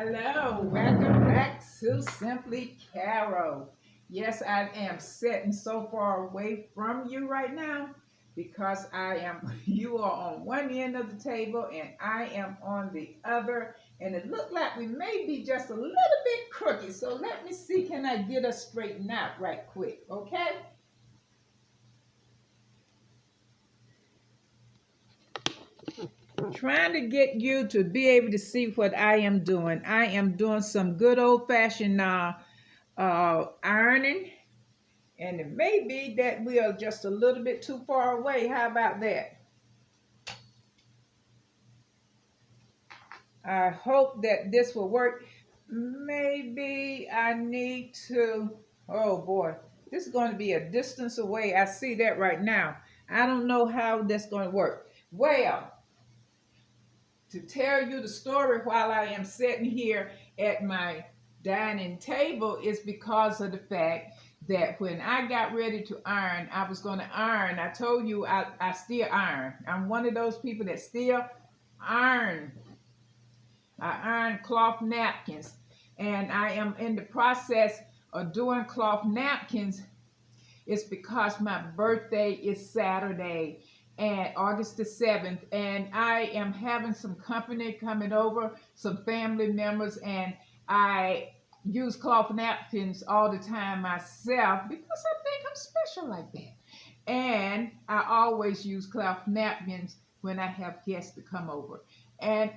Hello, welcome back to Simply Carol. Yes, I am sitting so far away from you right now because you are on one end of the table and I am on the other. And it looked like we may be just a little bit crooked. So let me see, can I get us straightened out right quick, okay? Trying to get you to be able to see what I am doing. I am doing some good old-fashioned ironing, and it may be that we are just a little bit too far away. How about that? I hope that this will work. Maybe I need to, oh boy, this is going to be a distance away. I see that right now. I don't know how that's going to work. Well, to tell you the story while I am sitting here at my dining table is because of the fact that when I got ready to iron, I was going to iron. I told you I still iron. I'm one of those people that still iron. I iron cloth napkins. And I am in the process of doing cloth napkins. It's because my birthday is Saturday and August the 7th, and I am having some company coming over, some family members, and I use cloth napkins all the time myself because I think I'm special like that. And I always use cloth napkins when I have guests to come over. And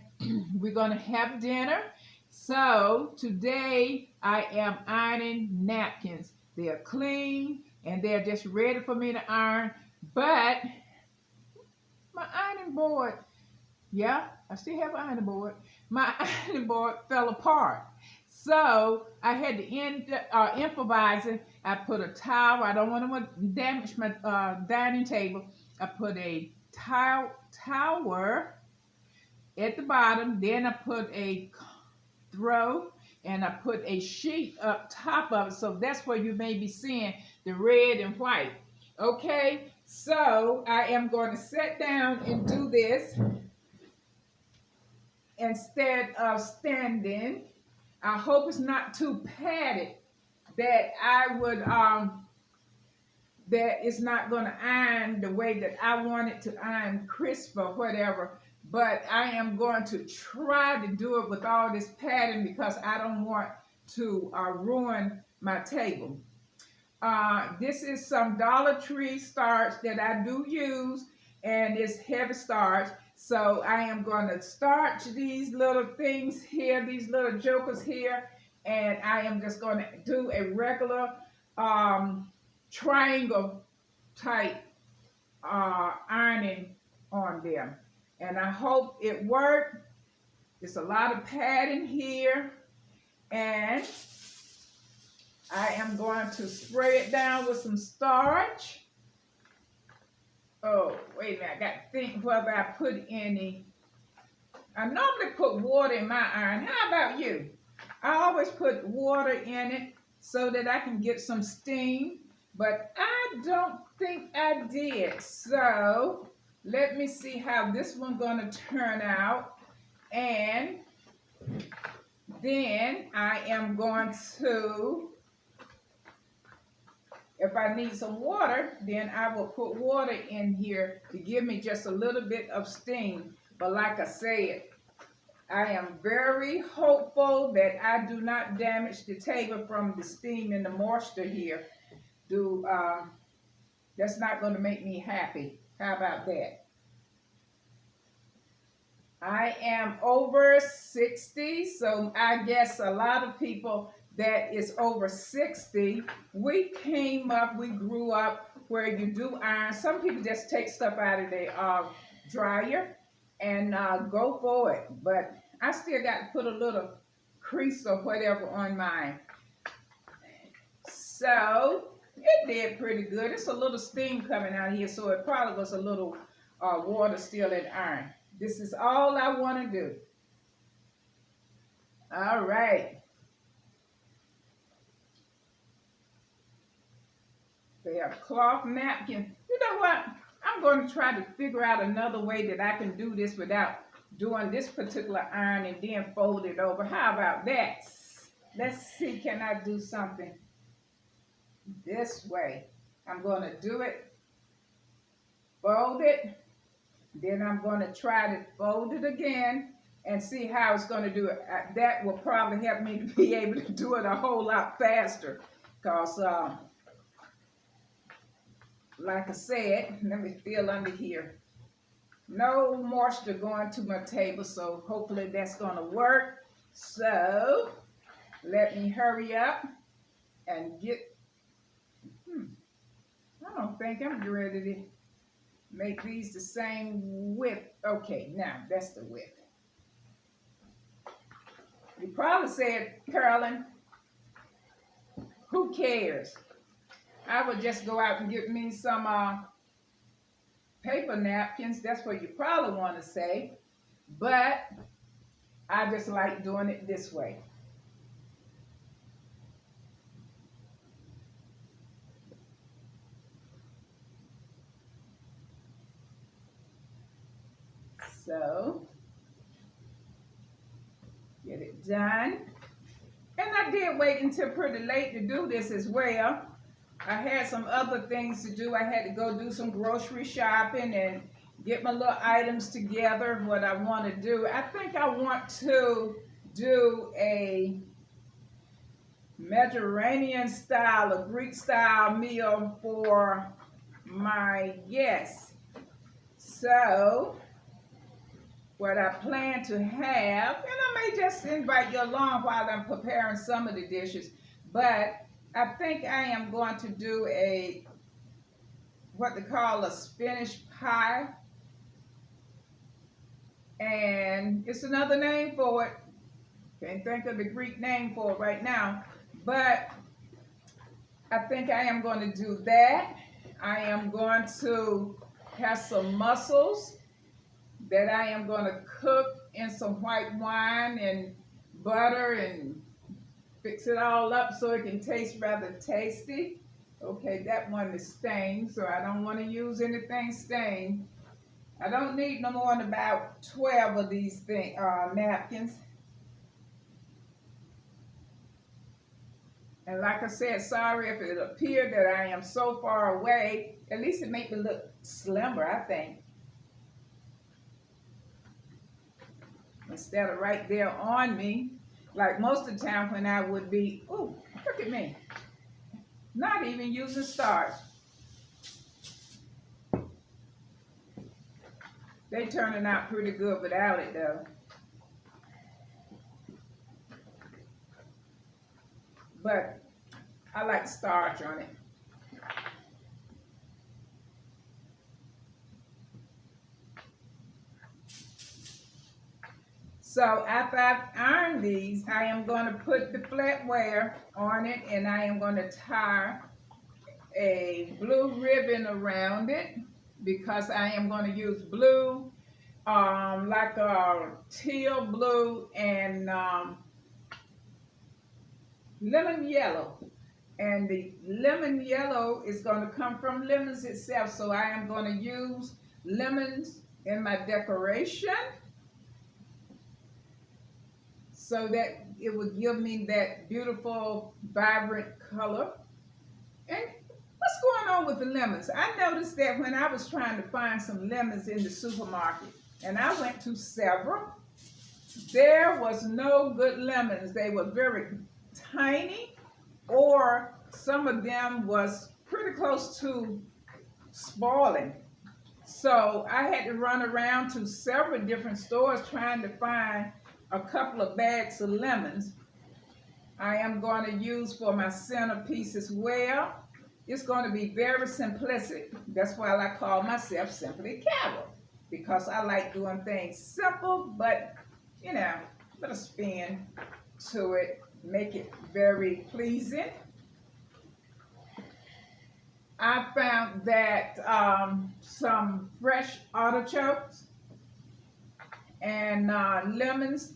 we're going to have dinner. So today I am ironing napkins. They are clean and they're just ready for me to iron. But my ironing board, yeah, I still have an ironing board. My ironing board fell apart. So I had to improvise it. I put a towel. I don't want to damage my dining table. I put a tower at the bottom. Then I put a throw and I put a sheet up top of it. So that's where you may be seeing the red and white. Okay, so I am going to sit down and do this instead of standing. I hope it's not too padded that that it's not going to iron the way that I want it to iron crisp or whatever. But I am going to try to do it with all this padding because I don't want to ruin my table. This is some Dollar Tree starch that I do use, and it's heavy starch. So I am going to starch these little things here, these little jokers here, and I am just going to do a regular triangle type ironing on them. And I hope it worked. It's a lot of padding here, and I am going to spray it down with some starch. Oh, wait a minute. I got to think whether I put any. I normally put water in my iron. How about you? I always put water in it so that I can get some steam. But I don't think I did. So let me see how this one's going to turn out. And then I am going to, if I need some water, then I will put water in here to give me just a little bit of steam. But like I said, I am very hopeful that I do not damage the table from the steam and the moisture here. That's not going to make me happy. How about that? I am over 60, so I guess a lot of people that is over 60, we grew up where you do iron. Some people just take stuff out of the dryer and go for it. But I still got to put a little crease or whatever on mine. So it did pretty good. It's a little steam coming out here, so it probably was a little water still in iron. This is all I want to do. All right. They have cloth napkin. You know what? I'm going to try to figure out another way that I can do this without doing this particular iron and then fold it over. How about that? Let's see, can I do something this way? I'm going to do it, fold it, then I'm going to try to fold it again and see how it's going to do it. That will probably help me to be able to do it a whole lot faster because, like I said, let me feel under here. No moisture going to my table, so hopefully that's going to work. So let me hurry up and get, I don't think I'm ready to make these the same width. Okay, now that's the width. You probably said, Carolyn, who cares? I would just go out and get me some paper napkins. That's what you probably want to say. But I just like doing it this way. So, get it done. And I did wait until pretty late to do this as well. I had some other things to do. I had to go do some grocery shopping and get my little items together, what I want to do. I think I want to do a Mediterranean style, a Greek style meal for my guests. So, what I plan to have, and I may just invite you along while I'm preparing some of the dishes, but I think I am going to do a, what they call a spinach pie, and it's another name for it. Can't think of the Greek name for it right now, but I think I am going to do that. I am going to have some mussels that I am going to cook in some white wine and butter and fix it all up so it can taste rather tasty. Okay, that one is stained, so I don't want to use anything stained. I don't need no more than about 12 of these napkins. And like I said, sorry if it appeared that I am so far away. At least it makes me look slimmer, I think. Instead of right there on me, like most of the time when I would be, ooh, look at me, not even using starch. They turning out pretty good without it though. But I like starch on it. So after I've ironed these, I am going to put the flatware on it and I am going to tie a blue ribbon around it because I am going to use blue, like a teal blue and lemon yellow. And the lemon yellow is going to come from lemons itself. So I am going to use lemons in my decoration, so that it would give me that beautiful, vibrant color. And what's going on with the lemons? I noticed that when I was trying to find some lemons in the supermarket, and I went to several, there was no good lemons. They were very tiny, or some of them was pretty close to spoiling. So I had to run around to several different stores trying to find a couple of bags of lemons. I am going to use for my centerpiece as well. It's going to be very simplistic. That's why I call myself Simply Carol, because I like doing things simple, but you know, put a spin to it, make it very pleasing. I found that some fresh artichokes and lemons.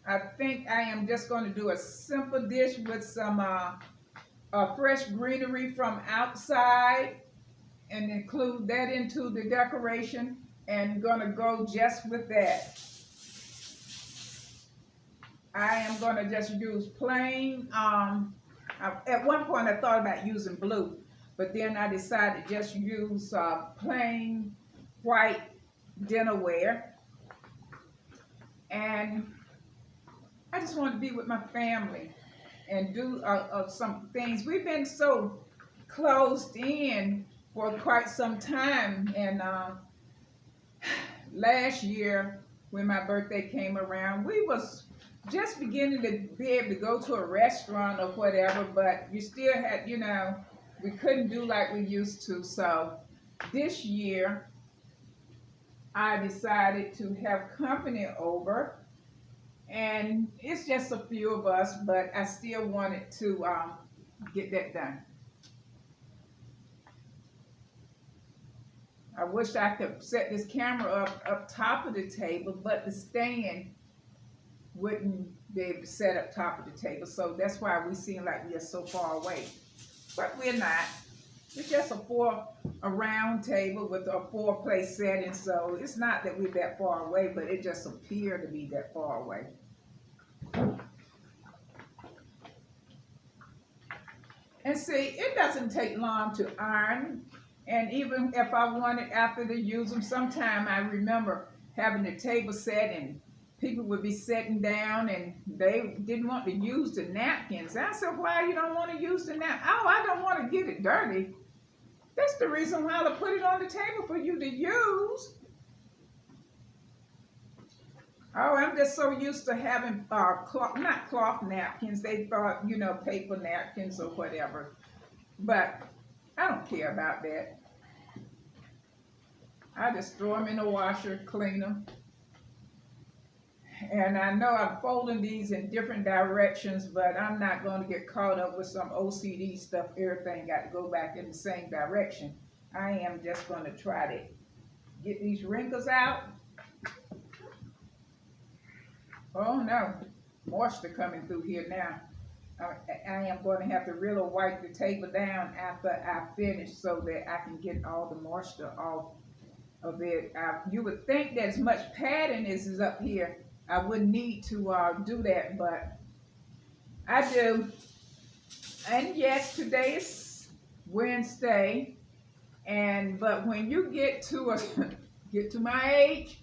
I think I am just going to do a simple dish with some fresh greenery from outside and include that into the decoration, and going to go just with that. I am gonna just use plain. At one point I thought about using blue, but then I decided to just use plain white dinnerware, and I just want to be with my family and do some things. We've been so closed in for quite some time, and last year when my birthday came around, we was just beginning to be able to go to a restaurant or whatever, but you still had, we couldn't do like we used to. So this year I decided to have company over, and it's just a few of us, but I still wanted to get that done. I wish I could set this camera up top of the table, but the stand wouldn't be able to set up top of the table. So that's why we seem like we are so far away. But we're not. It's just a round table with a 4-place setting. So it's not that we're that far away, but it just appeared to be that far away. And see, it doesn't take long to iron. And even if I wanted after to use them, sometime I remember having the table set and people would be sitting down and they didn't want to use the napkins. I said, why you don't want to use the napkins? Oh, I don't want to get it dirty. That's the reason why I put it on the table for you to use. Oh, I'm just so used to having not cloth napkins. They thought, paper napkins or whatever. But I don't care about that. I just throw them in the washer, clean them. And I know I'm folding these in different directions, but I'm not going to get caught up with some OCD stuff. Everything got to go back in the same direction. I am just going to try to get these wrinkles out. Oh no, moisture coming through here now. I am going to have to really wipe the table down after I finish so that I can get all the moisture off of it. You would think that as much padding as is up here, I wouldn't need to do that, but I do. And yes, today is Wednesday, but when you get to get to my age,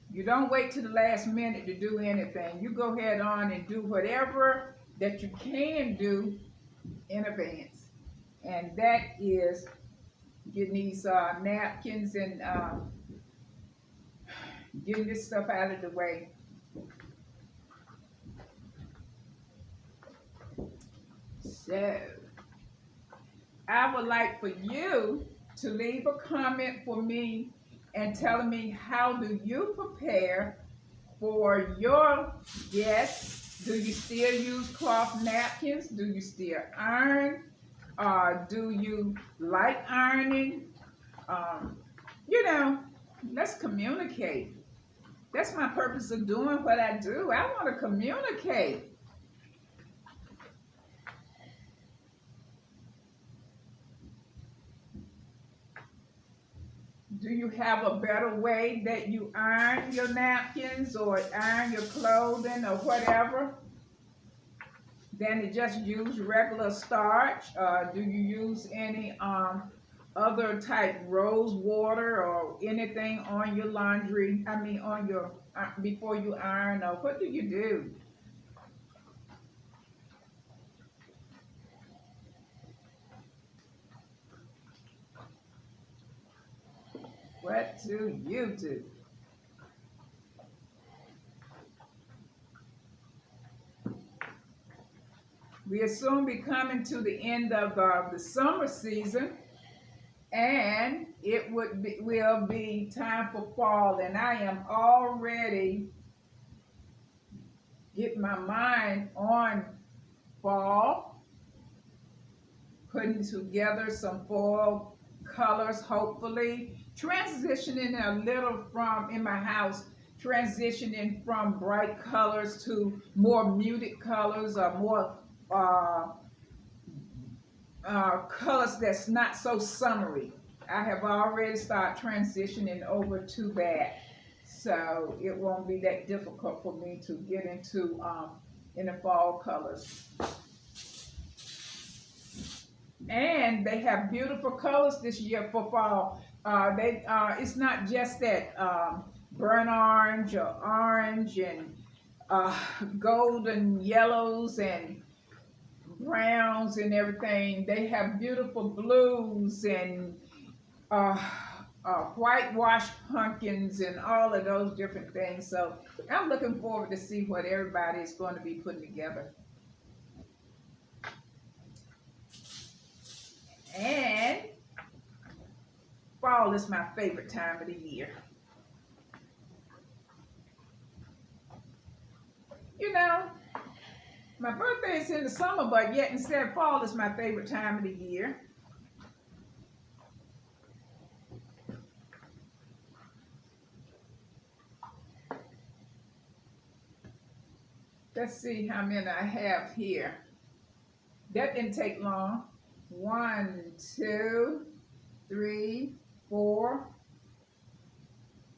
you don't wait to the last minute to do anything. You go ahead on and do whatever that you can do in advance, and that is getting these napkins and getting this stuff out of the way. So, I would like for you to leave a comment for me and telling me how do you prepare for your guests. Do you still use cloth napkins? Do you still iron? Do you like ironing? Um, you know, let's communicate. That's my purpose of doing what I do. I want to communicate. Do you have a better way that you iron your napkins or iron your clothing or whatever than to just use regular starch? Do you use any other type rose water or anything on your laundry? I mean, on your before you iron, or what do you do? What do you do? We are soon be coming to the end of the summer season, and will be time for fall, and I am already getting my mind on fall, putting together some fall colors, hopefully transitioning a little from in my house, transitioning from bright colors to more muted colors or more colors that's not so summery. I have already started transitioning over to that. So it won't be that difficult for me to get into in the fall colors. And they have beautiful colors this year for fall. They It's not just that burnt orange and uh, golden yellows and browns and everything. They have beautiful blues and uh, whitewashed pumpkins and all of those different things. So I'm looking forward to see what everybody is going to be putting together. And fall is my favorite time of the year. You know, my birthday is in the summer, but yet instead fall is my favorite time of the year. Let's see how many I have here. That didn't take long. 1, 2, 3, 4,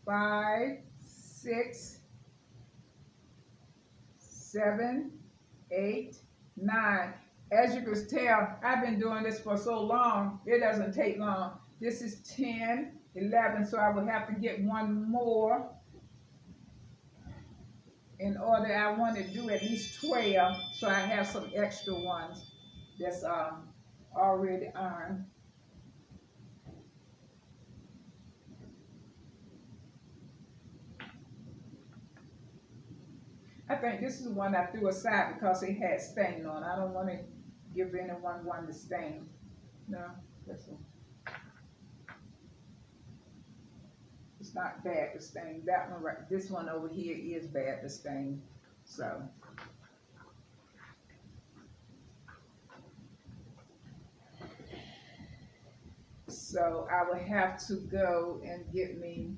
5, 6, 7, 8, 9. As you can tell, I've been doing this for so long, it doesn't take long. This is 10, 11, so I will have to get one more in order. I want to do at least 12, so I have some extra ones that's already ironed. I think this is one I threw aside because it had stain on. I don't want to give anyone one to stain. No, this one. It's not bad to stain. That one right, this one over here is bad to stain. So I will have to go and get me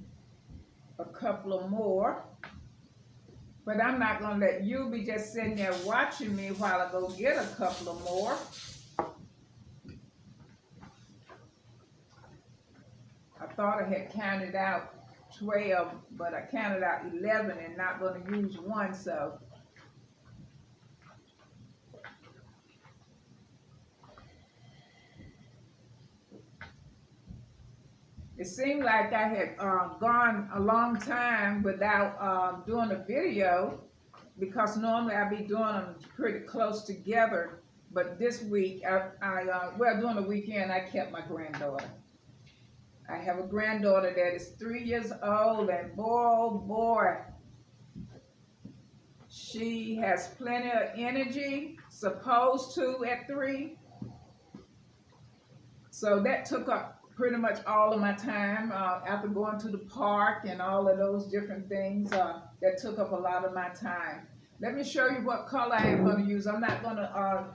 a couple of more. But I'm not going to let you be just sitting there watching me while I go get a couple of more. I thought I had counted out 12, but I counted out 11 and not going to use one, so. It seemed like I had gone a long time without doing a video, because normally I be doing them pretty close together. But this week, well, during the weekend, I kept my granddaughter. I have a granddaughter that is 3 years old, and boy, oh boy, she has plenty of energy, supposed to at 3. So that took up pretty much all of my time after going to the park and all of those different things. That took up a lot of my time. Let me show you what color I am going to use. I'm not going to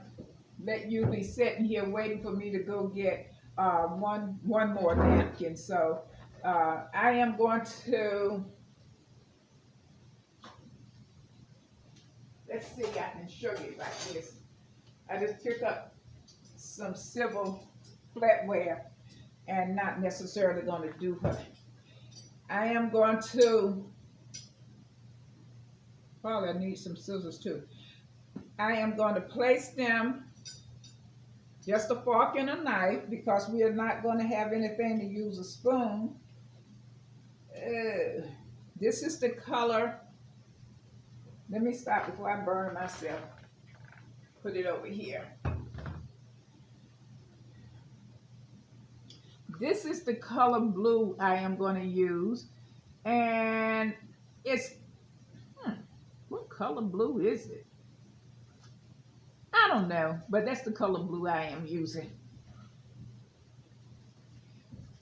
let you be sitting here waiting for me to go get one more napkin. So I am going to, let's see, I can show you like this. I just took up some silver flatware and not necessarily going to do her. I am going to, probably I need some scissors too. I am going to place them, just a fork and a knife, because we are not going to have anything to use a spoon. This is the color. Let me stop before I burn myself. Put it over here. This is the color blue I am going to use, and it's, what color blue is it? I don't know, but that's the color blue I am using.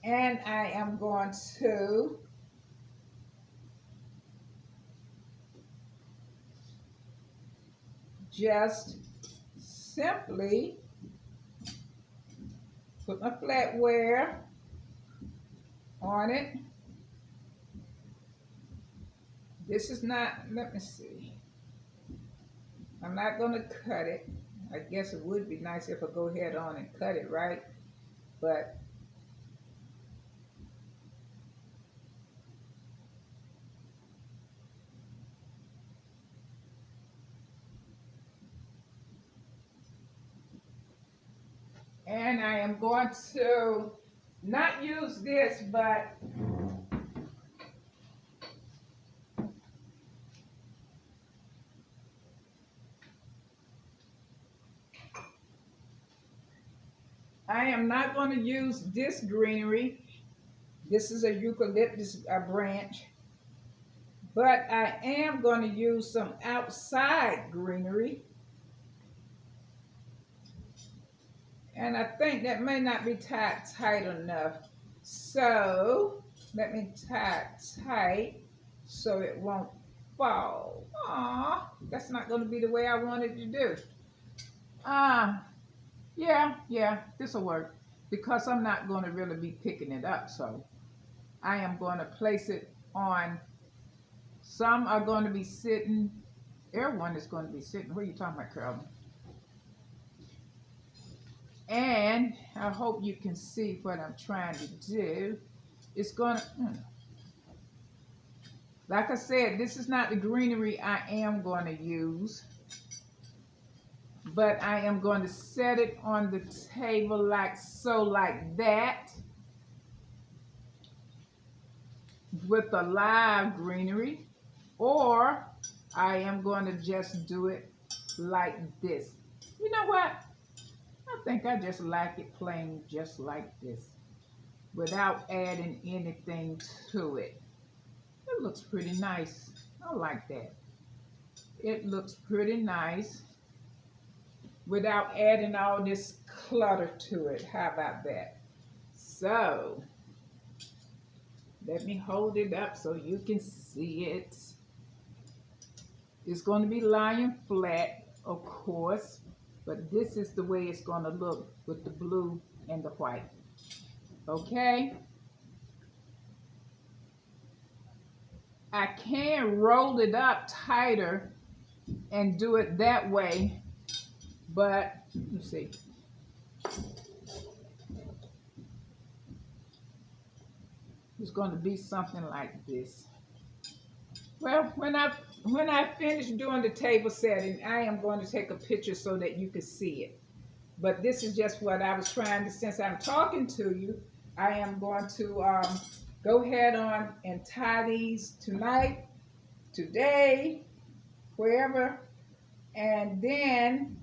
And I am going to just simply put my flatware on it. This is not, let me see. I'm not going to cut it. I guess it would be nice if I go ahead on and cut it, right? But And I am going to not use this, but I am not going to use this greenery. This is a eucalyptus branch. But I am going to use some outside greenery. And I think that may not be tied tight enough. So let me tie it tight so it won't fall. Aw, that's not going to be the way I wanted to do. Yeah, this will work. Because I'm not going to really be picking it up. So I am going to place it on. Some are going to be sitting. Everyone is going to be sitting. What are you talking about, Carolyn? And I hope you can see what I'm trying to do. It's going to, like I said, this is not the greenery I am going to use. But I am going to set it on the table like so, like that. With the live greenery. Or I am going to just do it like this. You know what? I think I just like it plain just like this. Without adding anything to it. It looks pretty nice. I like that. It looks pretty nice. Without adding all this clutter to it. How about that? So, let me hold it up so you can see it. It's going to be lying flat, of course, but this is the way it's going to look with the blue and the white. Okay? I can roll it up tighter and do it that way, but let's see. It's going to be something like this. Well, when I finish doing the table setting, I am going to take a picture so that you can see it. But this is just what I was trying to, since I'm talking to you, I am going to go ahead on and tie these tonight, today, wherever. And then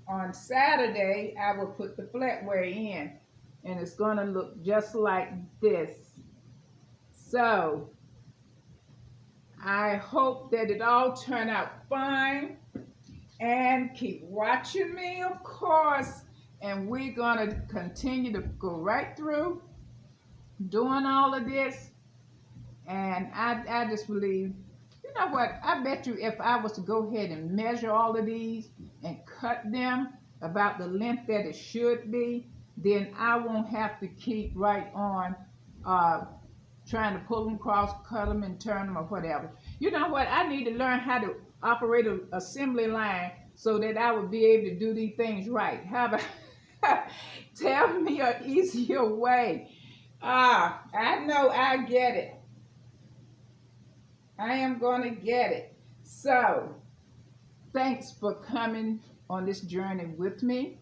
on Saturday, I will put the flatware in. And it's going to look just like this. So, I hope that it all turned out fine. And keep watching me, of course. And we're going to continue to go right through doing all of this. And I just believe, you know what? I bet you if I was to go ahead and measure all of these and cut them about the length that it should be, then I won't have to keep right on trying to pull them across, cut them and turn them or whatever. You know what? I need to learn how to operate an assembly line so that I would be able to do these things right. How about tell me an easier way? I know I get it. I am going to get it. So, thanks for coming on this journey with me.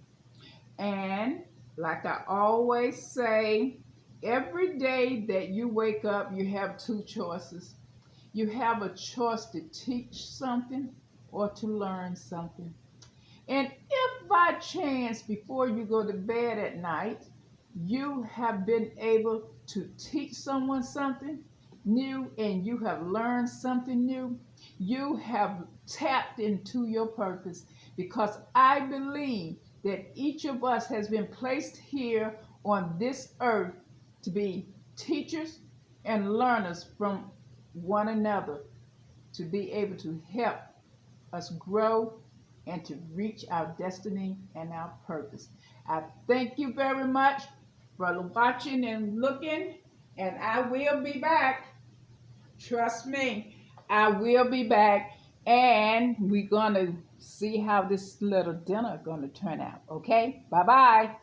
And like I always say, every day that you wake up, you have two choices. You have a choice to teach something or to learn something. And if by chance, before you go to bed at night, you have been able to teach someone something new and you have learned something new, you have tapped into your purpose, because I believe that each of us has been placed here on this earth to be teachers and learners from one another, to be able to help us grow and to reach our destiny and our purpose. I thank you very much for watching and looking, and I will be back. Trust me, I will be back, and we're going to see how this little dinner is going to turn out. Okay? Bye-bye.